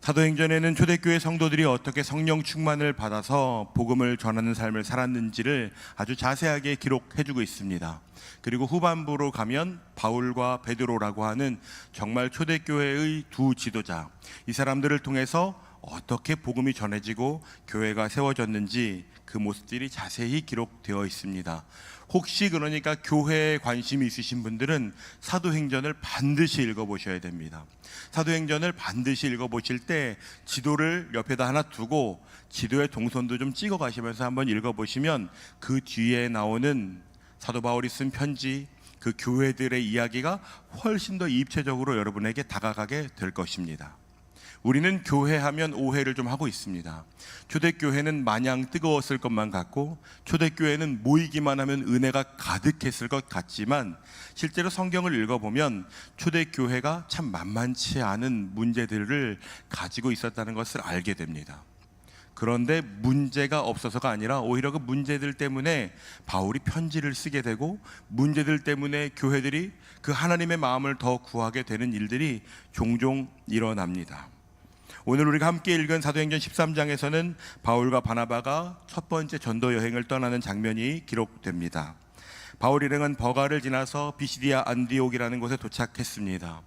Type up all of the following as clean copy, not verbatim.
사도행전에는 초대교회 성도들이 어떻게 성령 충만을 받아서 복음을 전하는 삶을 살았는지를 아주 자세하게 기록해주고 있습니다. 그리고 후반부로 가면 바울과 베드로라고 하는 정말 초대교회의 두 지도자, 이 사람들을 통해서 어떻게 복음이 전해지고 교회가 세워졌는지 그 모습들이 자세히 기록되어 있습니다. 혹시 그러니까 교회에 관심이 있으신 분들은 사도행전을 반드시 읽어보셔야 됩니다. 사도행전을 반드시 읽어보실 때 지도를 옆에다 하나 두고 지도의 동선도 좀 찍어 가시면서 한번 읽어보시면 그 뒤에 나오는 사도 바울이 쓴 편지, 그 교회들의 이야기가 훨씬 더 입체적으로 여러분에게 다가가게 될 것입니다. 우리는 교회하면 오해를 좀 하고 있습니다. 초대교회는 마냥 뜨거웠을 것만 같고 초대교회는 모이기만 하면 은혜가 가득했을 것 같지만 실제로 성경을 읽어보면 초대교회가 참 만만치 않은 문제들을 가지고 있었다는 것을 알게 됩니다. 그런데 문제가 없어서가 아니라 오히려 그 문제들 때문에 바울이 편지를 쓰게 되고 문제들 때문에 교회들이 그 하나님의 마음을 더 구하게 되는 일들이 종종 일어납니다. 오늘 우리가 함께 읽은 사도행전 13장에서는 바울과 바나바가 첫 번째 전도 여행을 떠나는 장면이 기록됩니다. 바울 일행은 버가를 지나서 비시디아 안디옥이라는 곳에 도착했습니다.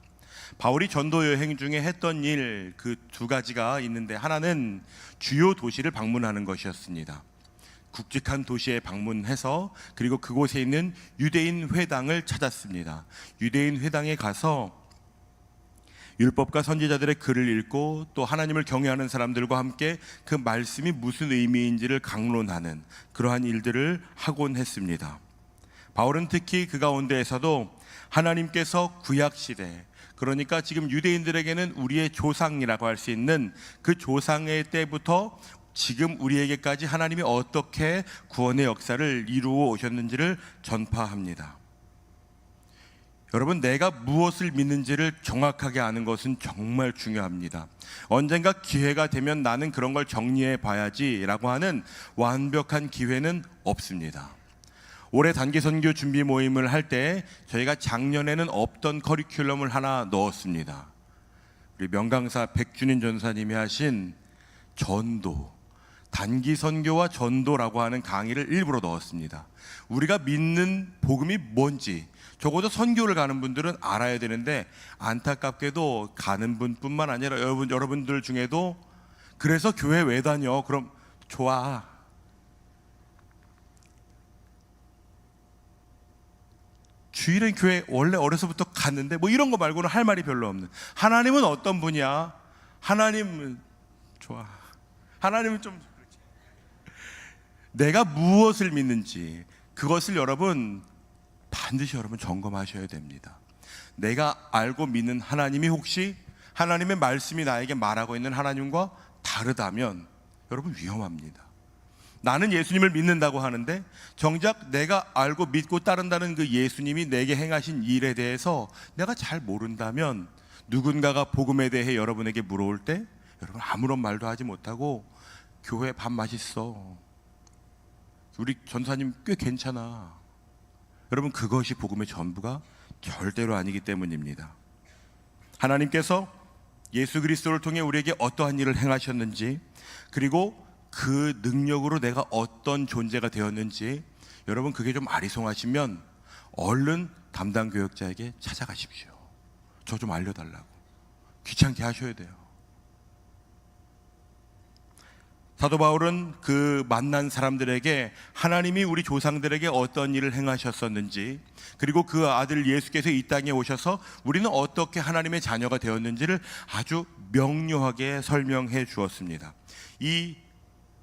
바울이 전도 여행 중에 했던 일 그 두 가지가 있는데, 하나는 주요 도시를 방문하는 것이었습니다. 굵직한 도시에 방문해서 그리고 그곳에 있는 유대인 회당을 찾았습니다. 유대인 회당에 가서 율법과 선지자들의 글을 읽고 또 하나님을 경외하는 사람들과 함께 그 말씀이 무슨 의미인지를 강론하는 그러한 일들을 하곤 했습니다. 바울은 특히 그 가운데에서도 하나님께서 구약시대, 그러니까 지금 유대인들에게는 우리의 조상이라고 할 수 있는 그 조상의 때부터 지금 우리에게까지 하나님이 어떻게 구원의 역사를 이루어 오셨는지를 전파합니다. 여러분, 내가 무엇을 믿는지를 정확하게 아는 것은 정말 중요합니다. 언젠가 기회가 되면 나는 그런 걸 정리해 봐야지라고 하는 완벽한 기회는 없습니다. 올해 단기 선교 준비 모임을 할 때 저희가 작년에는 없던 커리큘럼을 하나 넣었습니다. 우리 명강사 백준인 전사님이 하신 전도, 단기 선교와 전도라고 하는 강의를 일부러 넣었습니다. 우리가 믿는 복음이 뭔지 적어도 선교를 가는 분들은 알아야 되는데, 안타깝게도 가는 분뿐만 아니라 여러분들 중에도 그래서 교회 왜 다녀? 그럼 좋아. 주일엔 교회 원래 어려서부터 갔는데 뭐 이런 거 말고는 할 말이 별로 없는. 하나님은 어떤 분이야? 하나님은 좋아. 하나님은 좀 내가 무엇을 믿는지 그것을 여러분 반드시 점검하셔야 됩니다. 내가 알고 믿는 하나님이 혹시 하나님의 말씀이 나에게 말하고 있는 하나님과 다르다면 여러분 위험합니다. 나는 예수님을 믿는다고 하는데 정작 내가 알고 믿고 따른다는 그 예수님이 내게 행하신 일에 대해서 내가 잘 모른다면 누군가가 복음에 대해 여러분에게 물어올 때 여러분 아무런 말도 하지 못하고 교회 밥 맛있어, 우리 전사님 꽤 괜찮아, 여러분 그것이 복음의 전부가 절대로 아니기 때문입니다. 하나님께서 예수 그리스도를 통해 우리에게 어떠한 일을 행하셨는지, 그리고 그 능력으로 내가 어떤 존재가 되었는지 여러분 그게 좀 아리송하시면 얼른 담당 교역자에게 찾아가십시오. 저 좀 알려달라고. 귀찮게 하셔야 돼요. 사도 바울은 그 만난 사람들에게 하나님이 우리 조상들에게 어떤 일을 행하셨었는지, 그리고 그 아들 예수께서 이 땅에 오셔서 우리는 어떻게 하나님의 자녀가 되었는지를 아주 명료하게 설명해 주었습니다. 이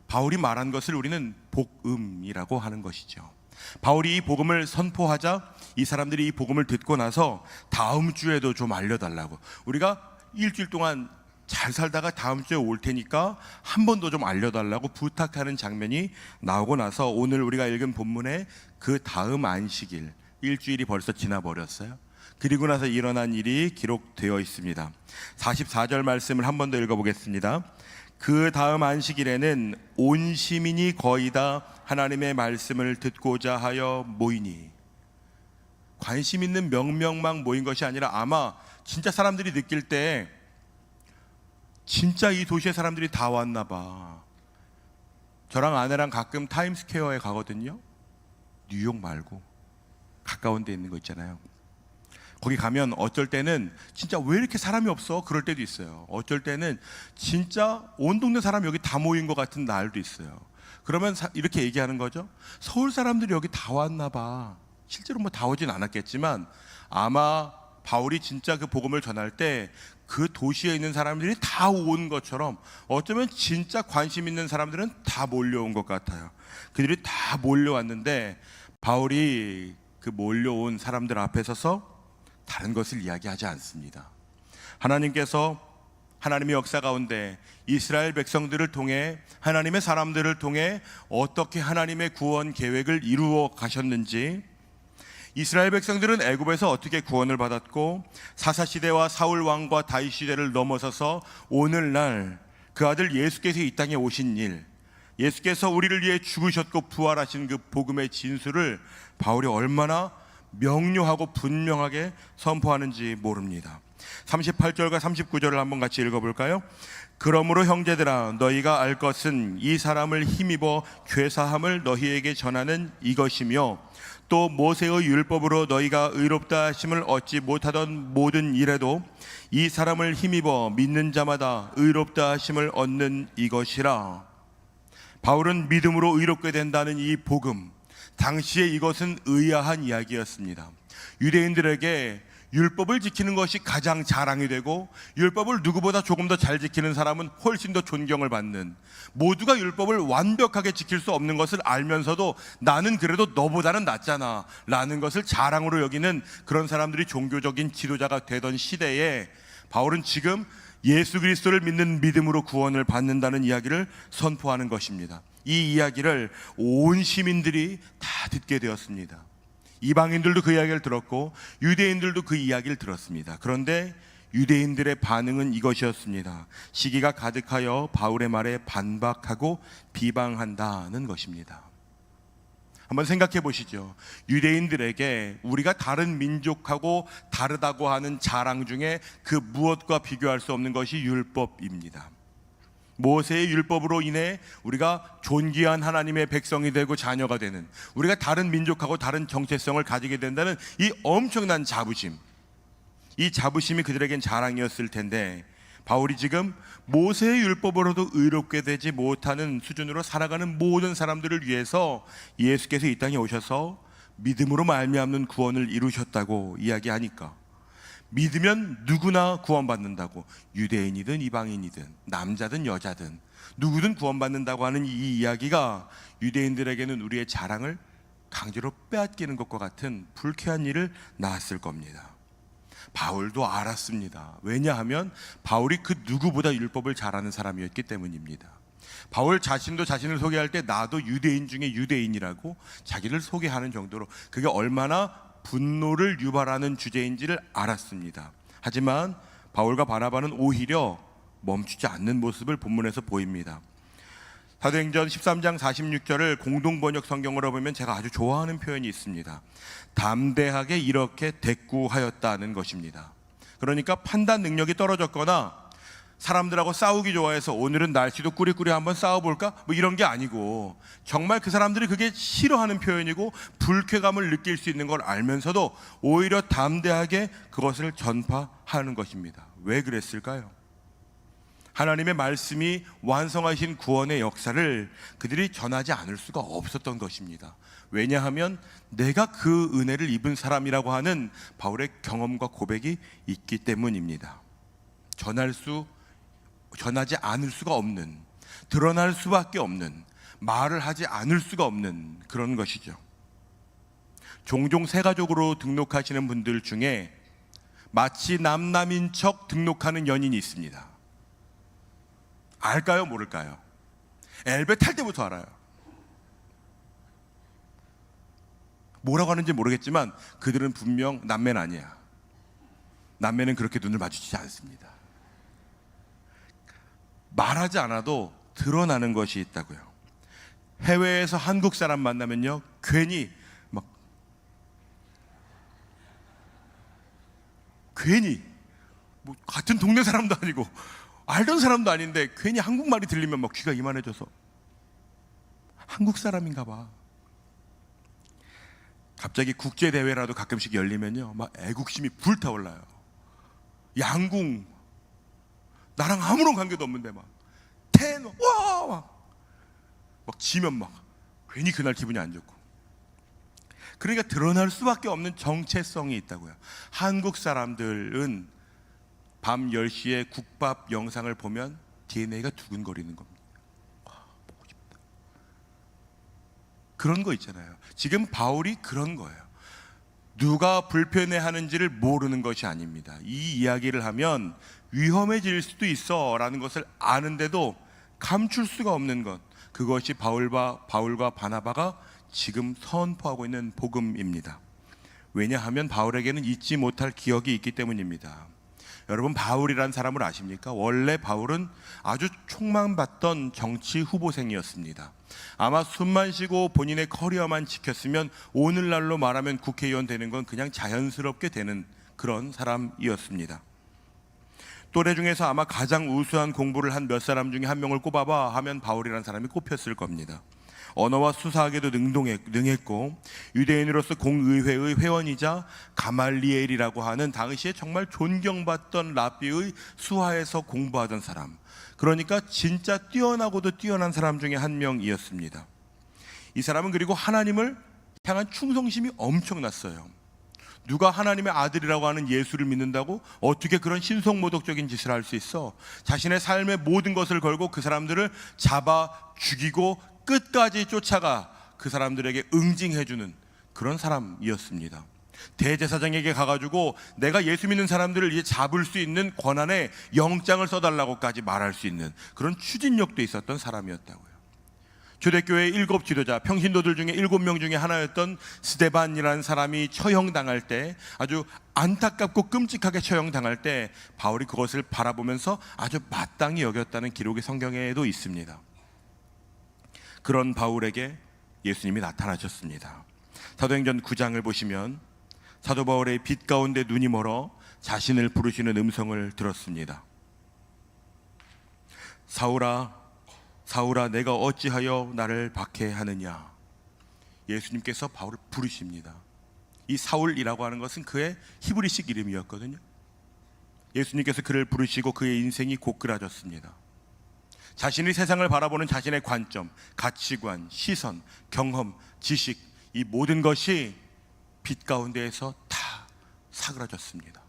바울이 말한 것을 우리는 복음이라고 하는 것이죠. 바울이 이 복음을 선포하자 이 사람들이 이 복음을 듣고 나서 다음 주에도 좀 알려달라고, 우리가 일주일 동안 잘 살다가 다음 주에 올 테니까 한 번 더 좀 알려달라고 부탁하는 장면이 나오고 나서 오늘 우리가 읽은 본문에 그 다음 안식일, 일주일이 벌써 지나버렸어요. 그리고 나서 일어난 일이 기록되어 있습니다. 44절 말씀을 한 번 더 읽어보겠습니다. 그 다음 안식일에는 온 시민이 거의 다 하나님의 말씀을 듣고자 하여 모이니, 관심 있는 몇 명만 모인 것이 아니라 아마 진짜 사람들이 느낄 때 진짜 이 도시의 사람들이 다 왔나 봐. 저랑 아내랑 가끔 타임스퀘어에 가거든요. 뉴욕 말고 가까운 데 있는 거 있잖아요. 거기 가면 어쩔 때는 진짜 왜 이렇게 사람이 없어? 그럴 때도 있어요. 어쩔 때는 진짜 온 동네 사람 여기 다 모인 것 같은 날도 있어요. 그러면 이렇게 얘기하는 거죠. 서울 사람들이 여기 다 왔나 봐. 실제로 뭐 다 오진 않았겠지만 아마 바울이 진짜 그 복음을 전할 때 그 도시에 있는 사람들이 다 온 것처럼 어쩌면 진짜 관심 있는 사람들은 다 몰려온 것 같아요. 그들이 다 몰려왔는데 바울이 그 몰려온 사람들 앞에 서서 다른 것을 이야기하지 않습니다. 하나님께서 하나님의 역사 가운데 이스라엘 백성들을 통해 하나님의 사람들을 통해 어떻게 하나님의 구원 계획을 이루어 가셨는지, 이스라엘 백성들은 애굽에서 어떻게 구원을 받았고 사사시대와 사울 왕과 다윗 시대를 넘어서서 오늘날 그 아들 예수께서 이 땅에 오신 일, 예수께서 우리를 위해 죽으셨고 부활하신 그 복음의 진수를 바울이 얼마나 명료하고 분명하게 선포하는지 모릅니다. 38절과 39절을 한번 같이 읽어볼까요? 그러므로 형제들아, 너희가 알 것은 이 사람을 힘입어 죄사함을 너희에게 전하는 이것이며, 또 모세의 율법으로 너희가 의롭다 하심을 얻지 못하던 모든 일에도 이 사람을 힘입어 믿는 자마다 의롭다 하심을 얻는 이것이라. 바울은 믿음으로 의롭게 된다는 이 복음, 당시에 이것은 의아한 이야기였습니다. 유대인들에게 율법을 지키는 것이 가장 자랑이 되고, 율법을 누구보다 조금 더 잘 지키는 사람은 훨씬 더 존경을 받는, 모두가 율법을 완벽하게 지킬 수 없는 것을 알면서도 나는 그래도 너보다는 낫잖아 라는 것을 자랑으로 여기는 그런 사람들이 종교적인 지도자가 되던 시대에 바울은 지금 예수 그리스도를 믿는 믿음으로 구원을 받는다는 이야기를 선포하는 것입니다. 이 이야기를 온 시민들이 다 듣게 되었습니다. 이방인들도 그 이야기를 들었고 유대인들도 그 이야기를 들었습니다. 그런데 유대인들의 반응은 이것이었습니다. 시기가 가득하여 바울의 말에 반박하고 비방한다는 것입니다. 한번 생각해 보시죠. 유대인들에게 우리가 다른 민족하고 다르다고 하는 자랑 중에 그 무엇과 비교할 수 없는 것이 율법입니다. 모세의 율법으로 인해 우리가 존귀한 하나님의 백성이 되고 자녀가 되는, 우리가 다른 민족하고 다른 정체성을 가지게 된다는 이 엄청난 자부심, 이 자부심이 그들에겐 자랑이었을 텐데, 바울이 지금 모세의 율법으로도 의롭게 되지 못하는 수준으로 살아가는 모든 사람들을 위해서 예수께서 이 땅에 오셔서 믿음으로 말미암는 구원을 이루셨다고 이야기하니까, 믿으면 누구나 구원받는다고, 유대인이든 이방인이든 남자든 여자든 누구든 구원받는다고 하는 이 이야기가 유대인들에게는 우리의 자랑을 강제로 빼앗기는 것과 같은 불쾌한 일을 낳았을 겁니다. 바울도 알았습니다. 왜냐하면 바울이 그 누구보다 율법을 잘 아는 사람이었기 때문입니다. 바울 자신도 자신을 소개할 때 나도 유대인 중에 유대인이라고 자기를 소개하는 정도로 그게 얼마나 분노를 유발하는 주제인지를 알았습니다. 하지만 바울과 바나바는 오히려 멈추지 않는 모습을 본문에서 보입니다. 사도행전 13장 46절을 공동번역 성경으로 보면 제가 아주 좋아하는 표현이 있습니다. 담대하게 이렇게 대꾸하였다는 것입니다. 그러니까 판단 능력이 떨어졌거나 사람들하고 싸우기 좋아해서 오늘은 날씨도 꾸리꾸리 한번 싸워볼까? 뭐 이런 게 아니고, 정말 그 사람들이 그게 싫어하는 표현이고 불쾌감을 느낄 수 있는 걸 알면서도 오히려 담대하게 그것을 전파하는 것입니다. 왜 그랬을까요? 하나님의 말씀이 완성하신 구원의 역사를 그들이 전하지 않을 수가 없었던 것입니다. 왜냐하면 내가 그 은혜를 입은 사람이라고 하는 바울의 경험과 고백이 있기 때문입니다. 전하지 않을 수가 없는, 드러날 수밖에 없는, 말을 하지 않을 수가 없는 그런 것이죠. 종종 새가족으로 등록하시는 분들 중에 마치 남남인 척 등록하는 연인이 있습니다. 알까요? 모를까요? 엘베 탈 때부터 알아요. 뭐라고 하는지 모르겠지만 그들은 분명 남매는 아니야. 남매는 그렇게 눈을 마주치지 않습니다. 말하지 않아도 드러나는 것이 있다고요. 해외에서 한국 사람 만나면요, 괜히 뭐 같은 동네 사람도 아니고 알던 사람도 아닌데 괜히 한국말이 들리면 막 귀가 이만해져서 한국 사람인가 봐. 갑자기 국제대회라도 가끔씩 열리면요, 막 애국심이 불타올라요. 양궁, 나랑 아무런 관계도 없는데 막 테너, 와! 막 지면 막 괜히 그날 기분이 안 좋고. 그러니까 드러날 수밖에 없는 정체성이 있다고요. 한국 사람들은 밤 10시에 국밥 영상을 보면 DNA가 두근거리는 겁니다. 보고 싶다. 그런 거 있잖아요. 지금 바울이 그런 거예요. 누가 불편해하는지를 모르는 것이 아닙니다. 이 이야기를 하면 위험해질 수도 있어 라는 것을 아는데도 감출 수가 없는 것, 그것이 바울과 바나바가 지금 선포하고 있는 복음입니다. 왜냐하면 바울에게는 잊지 못할 기억이 있기 때문입니다. 여러분, 바울이란 사람을 아십니까? 원래 바울은 아주 촉망받던 정치 후보생이었습니다. 아마 숨만 쉬고 본인의 커리어만 지켰으면 오늘날로 말하면 국회의원 되는 건 그냥 자연스럽게 되는 그런 사람이었습니다. 또래 중에서 아마 가장 우수한 공부를 한 몇 사람 중에 한 명을 꼽아봐 하면 바울이라는 사람이 꼽혔을 겁니다. 언어와 수사학에도 능했고 유대인으로서 공의회의 회원이자 가말리엘이라고 하는 당시에 정말 존경받던 랍비의 수하에서 공부하던 사람, 그러니까 진짜 뛰어나고도 뛰어난 사람 중에 한 명이었습니다. 이 사람은 그리고 하나님을 향한 충성심이 엄청났어요. 누가 하나님의 아들이라고 하는 예수를 믿는다고 어떻게 그런 신성모독적인 짓을 할 수 있어? 자신의 삶의 모든 것을 걸고 그 사람들을 잡아 죽이고 끝까지 쫓아가 그 사람들에게 응징해주는 그런 사람이었습니다. 대제사장에게 가가지고 내가 예수 믿는 사람들을 이제 잡을 수 있는 권한에 영장을 써달라고까지 말할 수 있는 그런 추진력도 있었던 사람이었다고요. 초대교회의 7 지도자, 평신도들 중에 7명 중에 하나였던 스데반이라는 사람이 처형당할 때, 아주 안타깝고 끔찍하게 처형당할 때 바울이 그것을 바라보면서 아주 마땅히 여겼다는 기록이 성경에도 있습니다. 그런 바울에게 예수님이 나타나셨습니다. 사도행전 9장을 보시면 사도 바울의 빛 가운데 눈이 멀어 자신을 부르시는 음성을 들었습니다. 사울아, 사울아, 내가 어찌하여 나를 박해하느냐. 예수님께서 바울을 부르십니다. 이 사울이라고 하는 것은 그의 히브리식 이름이었거든요. 예수님께서 그를 부르시고 그의 인생이 고꾸라졌습니다. 자신이 세상을 바라보는 자신의 관점, 가치관, 시선, 경험, 지식, 이 모든 것이 빛 가운데에서 다 사그라졌습니다.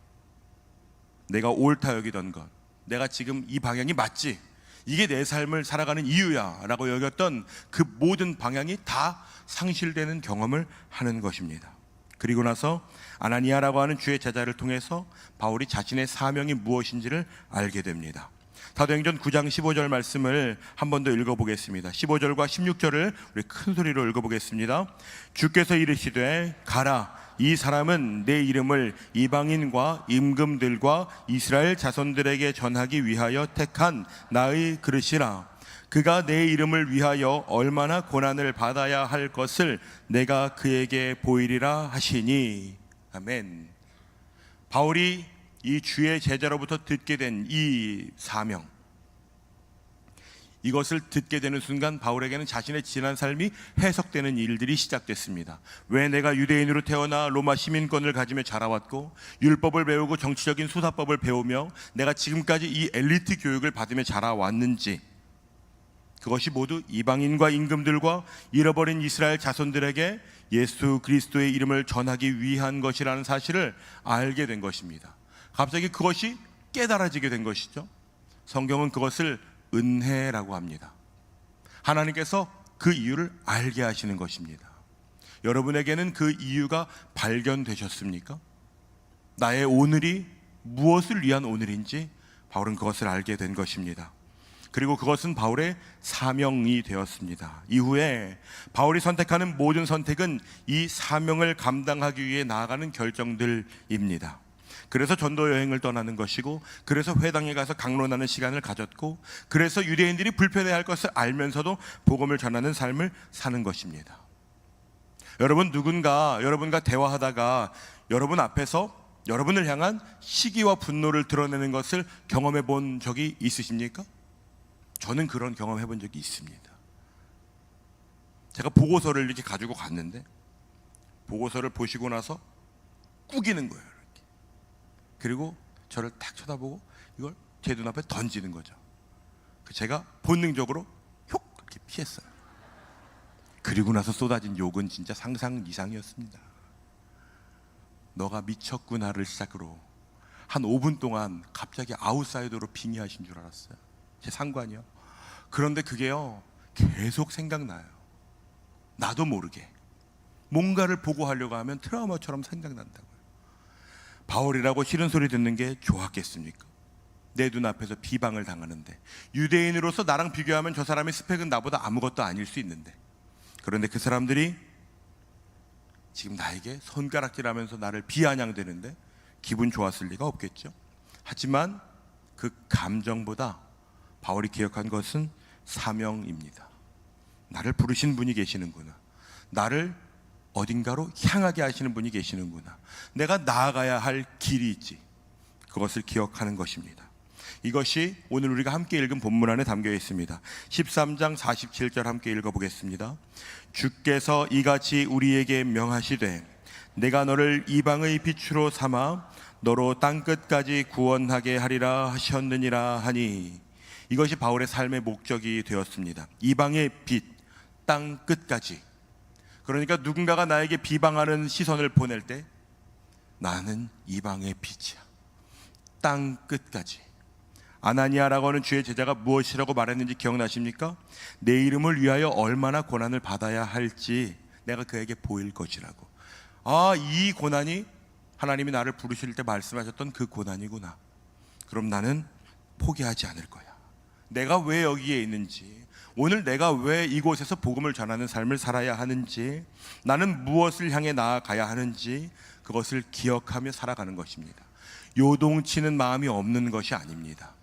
내가 옳다 여기던 것, 내가 지금 이 방향이 맞지, 이게 내 삶을 살아가는 이유야 라고 여겼던 그 모든 방향이 다 상실되는 경험을 하는 것입니다. 그리고 나서 아나니아라고 하는 주의 제자를 통해서 바울이 자신의 사명이 무엇인지를 알게 됩니다. 사도행전 9장 15절 말씀을 한 번 더 읽어보겠습니다. 15절과 16절을 우리 큰 소리로 읽어보겠습니다. 주께서 이르시되 가라, 이 사람은 내 이름을 이방인과 임금들과 이스라엘 자손들에게 전하기 위하여 택한 나의 그릇이라. 그가 내 이름을 위하여 얼마나 고난을 받아야 할 것을 내가 그에게 보이리라 하시니. 아멘. 바울이 이 주의 제자로부터 듣게 된 이 사명, 이것을 듣게 되는 순간 바울에게는 자신의 지난 삶이 해석되는 일들이 시작됐습니다. 왜 내가 유대인으로 태어나 로마 시민권을 가지며 자라왔고 율법을 배우고 정치적인 수사법을 배우며 내가 지금까지 이 엘리트 교육을 받으며 자라왔는지, 그것이 모두 이방인과 임금들과 잃어버린 이스라엘 자손들에게 예수 그리스도의 이름을 전하기 위한 것이라는 사실을 알게 된 것입니다. 갑자기 그것이 깨달아지게 된 것이죠. 성경은 그것을 은혜라고 합니다. 하나님께서 그 이유를 알게 하시는 것입니다. 여러분에게는 그 이유가 발견되셨습니까? 나의 오늘이 무엇을 위한 오늘인지 바울은 그것을 알게 된 것입니다. 그리고 그것은 바울의 사명이 되었습니다. 이후에 바울이 선택하는 모든 선택은 이 사명을 감당하기 위해 나아가는 결정들입니다. 그래서 전도 여행을 떠나는 것이고, 그래서 회당에 가서 강론하는 시간을 가졌고, 그래서 유대인들이 불편해할 것을 알면서도 복음을 전하는 삶을 사는 것입니다. 여러분, 누군가 여러분과 대화하다가 여러분 앞에서 여러분을 향한 시기와 분노를 드러내는 것을 경험해 본 적이 있으십니까? 저는 그런 경험해 본 적이 있습니다. 제가 보고서를 이렇게 가지고 갔는데 보고서를 보시고 나서 꾸기는 거예요, 이렇게. 그리고 저를 딱 쳐다보고 이걸 제 눈앞에 던지는 거죠. 제가 본능적으로 휙 이렇게 피했어요. 그리고 나서 쏟아진 욕은 진짜 상상 이상이었습니다. 너가 미쳤구나를 시작으로 한 5분 동안 갑자기 아웃사이더로 빙의하신 줄 알았어요, 제 상관이요. 그런데 그게요 계속 생각나요. 나도 모르게 뭔가를 보고하려고 하면 트라우마처럼 생각난다고요. 바울이라고 싫은 소리 듣는 게 좋았겠습니까? 내 눈앞에서 비방을 당하는데, 유대인으로서 나랑 비교하면 저 사람의 스펙은 나보다 아무것도 아닐 수 있는데, 그런데 그 사람들이 지금 나에게 손가락질하면서 나를 비아냥대는데 기분 좋았을 리가 없겠죠. 하지만 그 감정보다 바울이 기억한 것은 사명입니다. 나를 부르신 분이 계시는구나, 나를 어딘가로 향하게 하시는 분이 계시는구나, 내가 나아가야 할 길이 있지, 그것을 기억하는 것입니다. 이것이 오늘 우리가 함께 읽은 본문 안에 담겨 있습니다. 13장 47절 함께 읽어보겠습니다. 주께서 이같이 우리에게 명하시되 내가 너를 이방의 빛으로 삼아 너로 땅끝까지 구원하게 하리라 하셨느니라 하니, 이것이 바울의 삶의 목적이 되었습니다. 이방의 빛, 땅끝까지. 그러니까 누군가가 나에게 비방하는 시선을 보낼 때 나는 이방의 빛이야, 땅끝까지. 아나니아라고 하는 주의 제자가 무엇이라고 말했는지 기억나십니까? 내 이름을 위하여 얼마나 고난을 받아야 할지 내가 그에게 보일 것이라고. 이 고난이 하나님이 나를 부르실 때 말씀하셨던 그 고난이구나. 그럼 나는 포기하지 않을 거야. 내가 왜 여기에 있는지, 오늘 내가 왜 이곳에서 복음을 전하는 삶을 살아야 하는지, 나는 무엇을 향해 나아가야 하는지, 그것을 기억하며 살아가는 것입니다. 요동치는 마음이 없는 것이 아닙니다.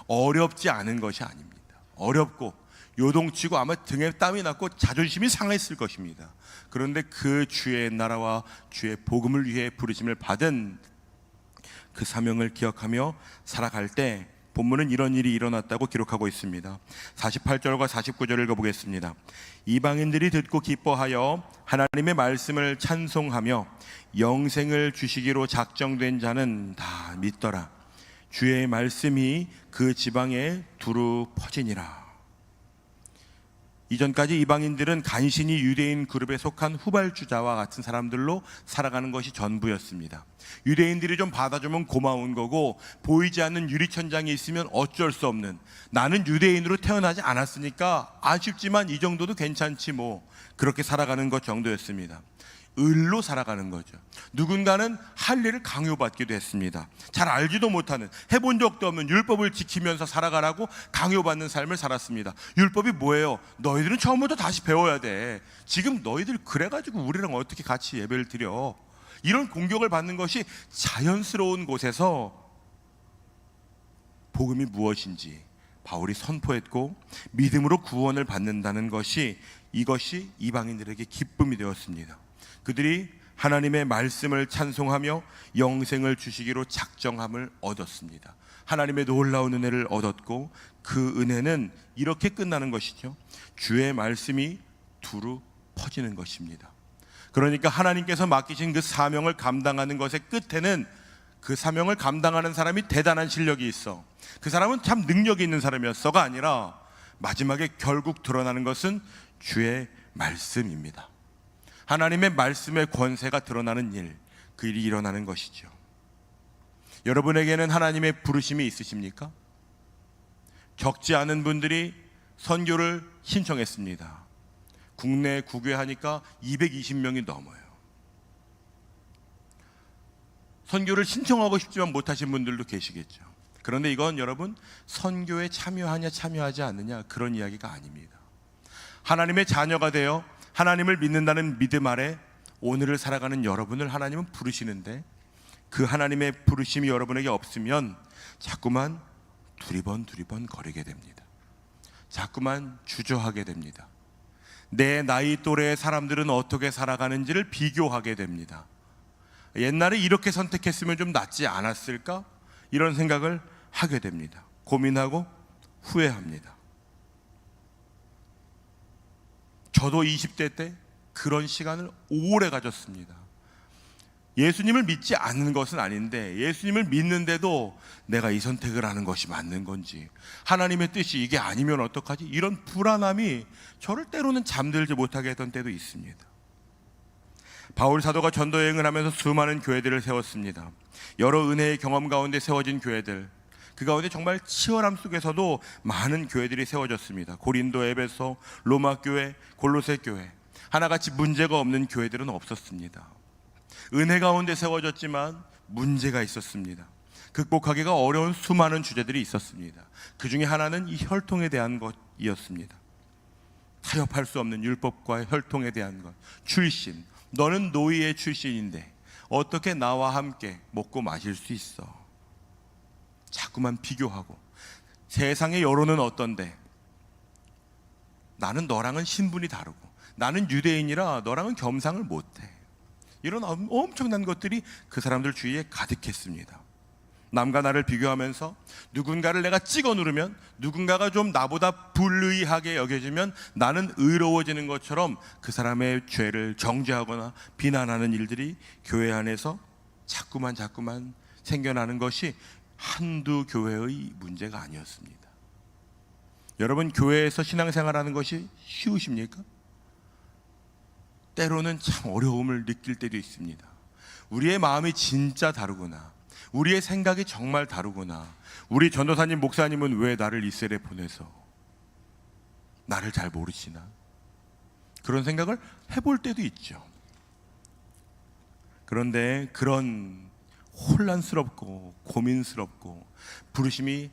어렵지 않은 것이 아닙니다. 어렵고 요동치고 아마 등에 땀이 났고 자존심이 상했을 것입니다. 그런데 그 주의 나라와 주의 복음을 위해 부르심을 받은 그 사명을 기억하며 살아갈 때 본문은 이런 일이 일어났다고 기록하고 있습니다. 48절과 49절을 읽어보겠습니다. 이방인들이 듣고 기뻐하여 하나님의 말씀을 찬송하며 영생을 주시기로 작정된 자는 다 믿더라. 주의 말씀이 그 지방에 두루 퍼지니라. 이전까지 이방인들은 간신히 유대인 그룹에 속한 후발주자와 같은 사람들로 살아가는 것이 전부였습니다. 유대인들이 좀 받아주면 고마운 거고, 보이지 않는 유리천장이 있으면 어쩔 수 없는, 나는 유대인으로 태어나지 않았으니까 아쉽지만 이 정도도 괜찮지 뭐, 그렇게 살아가는 것 정도였습니다. 을로 살아가는 거죠. 누군가는 할 일을 강요받기도 했습니다. 잘 알지도 못하는, 해본 적도 없는 율법을 지키면서 살아가라고 강요받는 삶을 살았습니다. 율법이 뭐예요? 너희들은 처음부터 다시 배워야 돼. 지금 너희들 그래가지고 우리랑 어떻게 같이 예배를 드려? 이런 공격을 받는 것이 자연스러운 곳에서 복음이 무엇인지 바울이 선포했고, 믿음으로 구원을 받는다는 것이, 이것이 이방인들에게 기쁨이 되었습니다. 그들이 하나님의 말씀을 찬송하며 영생을 주시기로 작정함을 얻었습니다. 하나님의 놀라운 은혜를 얻었고, 그 은혜는 이렇게 끝나는 것이죠. 주의 말씀이 두루 퍼지는 것입니다. 그러니까 하나님께서 맡기신 그 사명을 감당하는 것의 끝에는 그 사명을 감당하는 사람이 대단한 실력이 있어, 그 사람은 참 능력이 있는 사람이었어가 아니라, 마지막에 결국 드러나는 것은 주의 말씀입니다. 하나님의 말씀의 권세가 드러나는 일, 그 일이 일어나는 것이죠. 여러분에게는 하나님의 부르심이 있으십니까? 적지 않은 분들이 선교를 신청했습니다. 국내 국외하니까 220명이 넘어요. 선교를 신청하고 싶지만 못하신 분들도 계시겠죠. 그런데 이건 여러분, 선교에 참여하냐 참여하지 않느냐 그런 이야기가 아닙니다. 하나님의 자녀가 되어 하나님을 믿는다는 믿음 아래 오늘을 살아가는 여러분을 하나님은 부르시는데, 그 하나님의 부르심이 여러분에게 없으면 자꾸만 두리번 거리게 됩니다. 자꾸만 주저하게 됩니다. 내 나이 또래의 사람들은 어떻게 살아가는지를 비교하게 됩니다. 옛날에 이렇게 선택했으면 좀 낫지 않았을까? 이런 생각을 하게 됩니다. 고민하고 후회합니다. 저도 20대 때 그런 시간을 오래 가졌습니다. 예수님을 믿지 않는 것은 아닌데 예수님을 믿는데도 내가 이 선택을 하는 것이 맞는 건지, 하나님의 뜻이 이게 아니면 어떡하지? 이런 불안함이 저를 때로는 잠들지 못하게 했던 때도 있습니다. 바울 사도가 전도 여행을 하면서 수많은 교회들을 세웠습니다. 여러 은혜의 경험 가운데 세워진 교회들, 그 가운데 정말 치열함 속에서도 많은 교회들이 세워졌습니다. 고린도, 에베소, 로마 교회, 골로새 교회, 하나같이 문제가 없는 교회들은 없었습니다. 은혜 가운데 세워졌지만 문제가 있었습니다. 극복하기가 어려운 수많은 주제들이 있었습니다. 그 중에 하나는 이 혈통에 대한 것이었습니다. 타협할 수 없는 율법과의 혈통에 대한 것. 출신, 너는 노예의 출신인데 어떻게 나와 함께 먹고 마실 수 있어? 자꾸만 비교하고, 세상의 여론은 어떤데 나는 너랑은 신분이 다르고, 나는 유대인이라 너랑은 겸상을 못해. 이런 엄청난 것들이 그 사람들 주위에 가득했습니다. 남과 나를 비교하면서 누군가를 내가 찍어 누르면, 누군가가 좀 나보다 불의하게 여겨지면 나는 의로워지는 것처럼 그 사람의 죄를 정죄하거나 비난하는 일들이 교회 안에서 자꾸만 생겨나는 것이 한두 교회의 문제가 아니었습니다. 여러분, 교회에서 신앙생활하는 것이 쉬우십니까? 때로는 참 어려움을 느낄 때도 있습니다. 우리의 마음이 진짜 다르구나, 우리의 생각이 정말 다르구나, 우리 전도사님, 목사님은 왜 나를 이스라엘에 보내서 나를 잘 모르시나, 그런 생각을 해볼 때도 있죠. 그런데 그런 혼란스럽고 고민스럽고 부르심이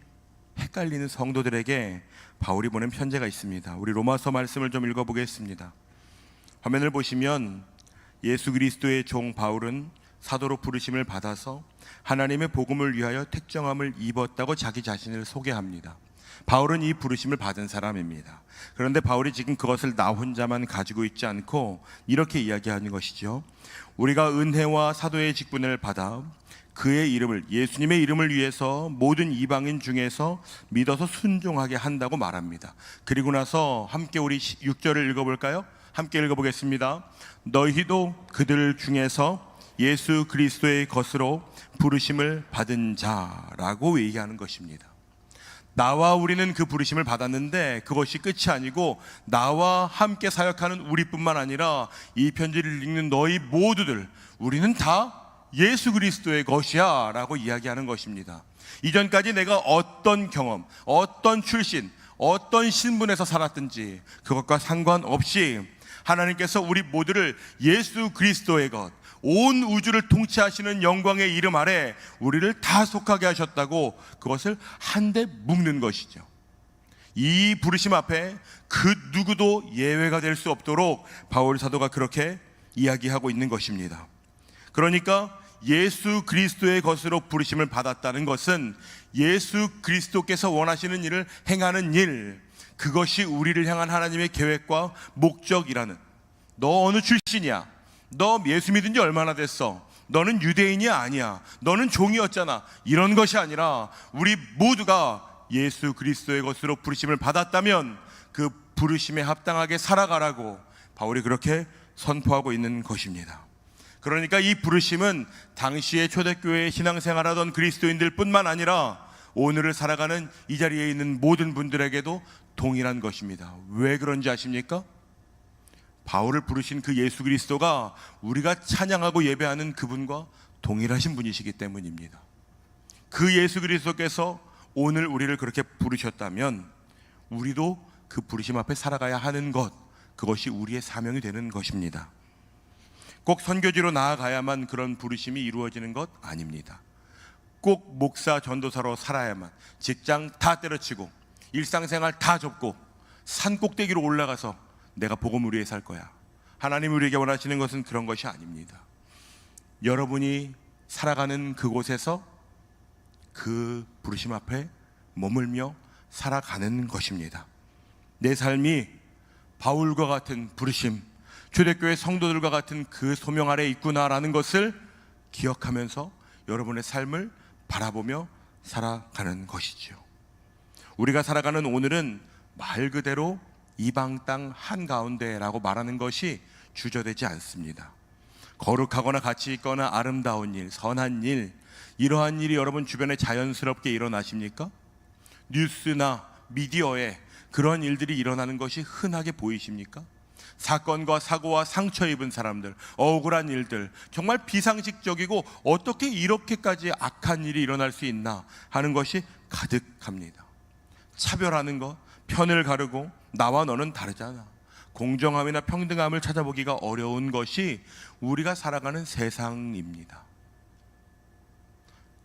헷갈리는 성도들에게 바울이 보낸 편지가 있습니다. 우리 로마서 말씀을 좀 읽어보겠습니다. 화면을 보시면 예수 그리스도의 종 바울은 사도로 부르심을 받아서 하나님의 복음을 위하여 택정함을 입었다고 자기 자신을 소개합니다. 바울은 이 부르심을 받은 사람입니다. 그런데 바울이 지금 그것을 나 혼자만 가지고 있지 않고 이렇게 이야기하는 것이죠. 우리가 은혜와 사도의 직분을 받아 그의 이름을, 예수님의 이름을 위해서 모든 이방인 중에서 믿어서 순종하게 한다고 말합니다. 그리고 나서 함께 우리 6절을 읽어볼까요? 함께 읽어보겠습니다. 너희도 그들 중에서 예수 그리스도의 것으로 부르심을 받은 자라고 얘기하는 것입니다. 나와 우리는 그 부르심을 받았는데 그것이 끝이 아니고 나와 함께 사역하는 우리뿐만 아니라 이 편지를 읽는 너희 모두들, 우리는 다 예수 그리스도의 것이야 라고 이야기하는 것입니다. 이전까지 내가 어떤 경험, 어떤 출신, 어떤 신분에서 살았든지 그것과 상관없이 하나님께서 우리 모두를 예수 그리스도의 것, 온 우주를 통치하시는 영광의 이름 아래 우리를 다 속하게 하셨다고 그것을 한데 묶는 것이죠. 이 부르심 앞에 그 누구도 예외가 될 수 없도록 바울 사도가 그렇게 이야기하고 있는 것입니다. 그러니까 예수 그리스도의 것으로 부르심을 받았다는 것은 예수 그리스도께서 원하시는 일을 행하는 일, 그것이 우리를 향한 하나님의 계획과 목적이라는, 너 어느 출신이야? 너 예수 믿은 지 얼마나 됐어? 너는 유대인이 아니야, 너는 종이었잖아, 이런 것이 아니라 우리 모두가 예수 그리스도의 것으로 부르심을 받았다면 그 부르심에 합당하게 살아가라고 바울이 그렇게 선포하고 있는 것입니다. 그러니까 이 부르심은 당시의 초대교회에 신앙생활하던 그리스도인들 뿐만 아니라 오늘을 살아가는 이 자리에 있는 모든 분들에게도 동일한 것입니다. 왜 그런지 아십니까? 바울을 부르신 그 예수 그리스도가 우리가 찬양하고 예배하는 그분과 동일하신 분이시기 때문입니다. 그 예수 그리스도께서 오늘 우리를 그렇게 부르셨다면 우리도 그 부르심 앞에 살아가야 하는 것, 그것이 우리의 사명이 되는 것입니다. 꼭 선교지로 나아가야만 그런 부르심이 이루어지는 것 아닙니다. 꼭 목사, 전도사로 살아야만, 직장 다 때려치고 일상생활 다 접고 산 꼭대기로 올라가서 내가 복음을 위해 살 거야, 하나님 우리에게 원하시는 것은 그런 것이 아닙니다. 여러분이 살아가는 그곳에서 그 부르심 앞에 머물며 살아가는 것입니다. 내 삶이 바울과 같은 부르심, 초대교회 성도들과 같은 그 소명 아래 있구나라는 것을 기억하면서 여러분의 삶을 바라보며 살아가는 것이죠. 우리가 살아가는 오늘은 말 그대로 이방 땅 한가운데라고 말하는 것이 주저되지 않습니다. 거룩하거나 가치 있거나 아름다운 일, 선한 일, 이러한 일이 여러분 주변에 자연스럽게 일어나십니까? 뉴스나 미디어에 그런 일들이 일어나는 것이 흔하게 보이십니까? 사건과 사고와 상처 입은 사람들, 억울한 일들, 정말 비상식적이고 어떻게 이렇게까지 악한 일이 일어날 수 있나 하는 것이 가득합니다. 차별하는 것, 편을 가르고 나와 너는 다르잖아, 공정함이나 평등함을 찾아보기가 어려운 것이 우리가 살아가는 세상입니다.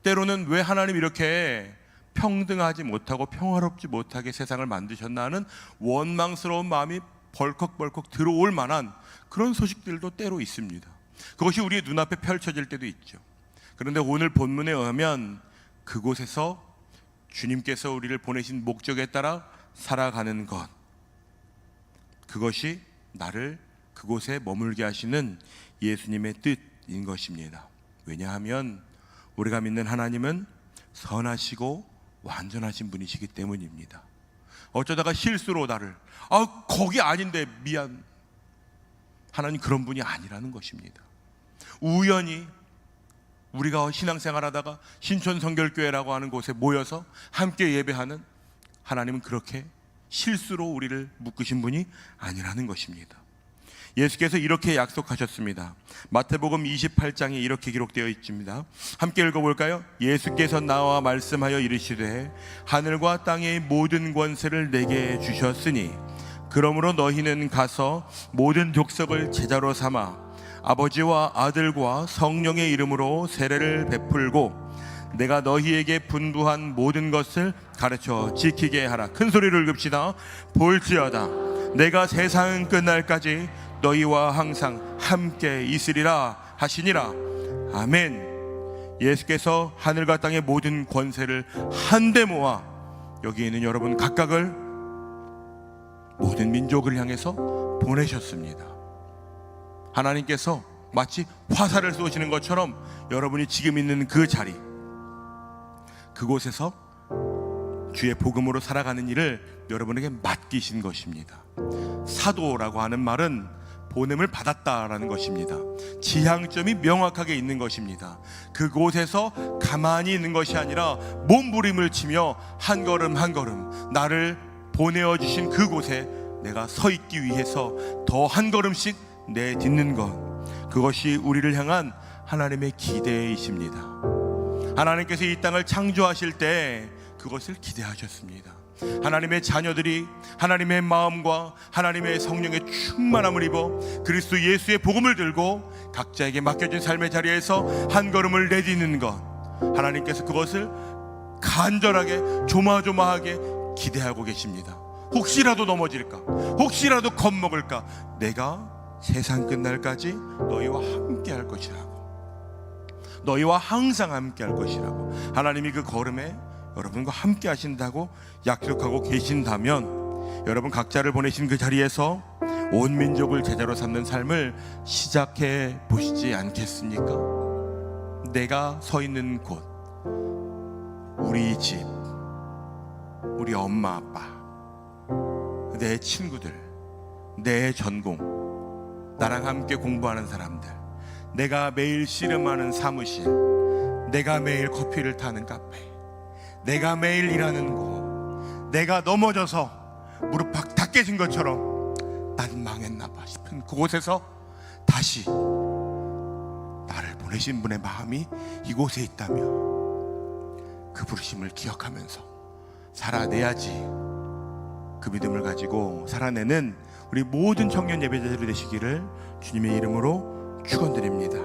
때로는 왜 하나님 이렇게 평등하지 못하고 평화롭지 못하게 세상을 만드셨나 하는 원망스러운 마음이 벌컥벌컥 들어올 만한 그런 소식들도 때로 있습니다. 그것이 우리의 눈앞에 펼쳐질 때도 있죠. 그런데 오늘 본문에 의하면 그곳에서 주님께서 우리를 보내신 목적에 따라 살아가는 것, 그것이 나를 그곳에 머물게 하시는 예수님의 뜻인 것입니다. 왜냐하면 우리가 믿는 하나님은 선하시고 완전하신 분이시기 때문입니다. 어쩌다가 실수로 나를 거기 아닌데 미안, 하나님 그런 분이 아니라는 것입니다. 우연히 우리가 신앙생활하다가 신촌성결교회라고 하는 곳에 모여서 함께 예배하는 하나님은 그렇게 실수로 우리를 묶으신 분이 아니라는 것입니다. 예수께서 이렇게 약속하셨습니다. 마태복음 28장에 이렇게 기록되어 있습니다. 함께 읽어볼까요? 예수께서 나와 말씀하여 이르시되 하늘과 땅의 모든 권세를 내게 주셨으니 그러므로 너희는 가서 모든 족속을 제자로 삼아 아버지와 아들과 성령의 이름으로 세례를 베풀고 내가 너희에게 분부한 모든 것을 가르쳐 지키게 하라. 큰 소리를 읍시다. 볼지어다 내가 세상 끝날까지 너희와 항상 함께 있으리라 하시니라. 아멘. 예수께서 하늘과 땅의 모든 권세를 한데 모아 여기 있는 여러분 각각을 모든 민족을 향해서 보내셨습니다. 하나님께서 마치 화살을 쏘시는 것처럼 여러분이 지금 있는 그 자리, 그곳에서 주의 복음으로 살아가는 일을 여러분에게 맡기신 것입니다. 사도라고 하는 말은 보냄을 받았다라는 것입니다. 지향점이 명확하게 있는 것입니다. 그곳에서 가만히 있는 것이 아니라 몸부림을 치며 한 걸음 한 걸음 나를 보내어 주신 그곳에 내가 서 있기 위해서 더 한 걸음씩 내딛는 것, 그것이 우리를 향한 하나님의 기대이십니다. 하나님께서 이 땅을 창조하실 때 그것을 기대하셨습니다. 하나님의 자녀들이 하나님의 마음과 하나님의 성령의 충만함을 입어 그리스도 예수의 복음을 들고 각자에게 맡겨진 삶의 자리에서 한 걸음을 내딛는 것, 하나님께서 그것을 간절하게 조마조마하게 기대하고 계십니다. 혹시라도 넘어질까, 혹시라도 겁먹을까, 내가 세상 끝날까지 너희와 함께 할 것이라고, 너희와 항상 함께 할 것이라고 하나님이 그 걸음에 여러분과 함께 하신다고 약속하고 계신다면 여러분 각자를 보내신 그 자리에서 온 민족을 제자로 삼는 삶을 시작해 보시지 않겠습니까? 내가 서 있는 곳, 우리 집, 우리 엄마 아빠, 내 친구들, 내 전공, 나랑 함께 공부하는 사람들, 내가 매일 씨름하는 사무실, 내가 매일 커피를 타는 카페, 내가 매일 일하는 곳, 내가 넘어져서 무릎 다 깨진 것처럼 난 망했나 봐 싶은 그곳에서 다시 나를 보내신 분의 마음이 이곳에 있다면 그 부르심을 기억하면서 살아내야지, 그 믿음을 가지고 살아내는 우리 모든 청년 예배자들이 되시기를 주님의 이름으로 축원드립니다.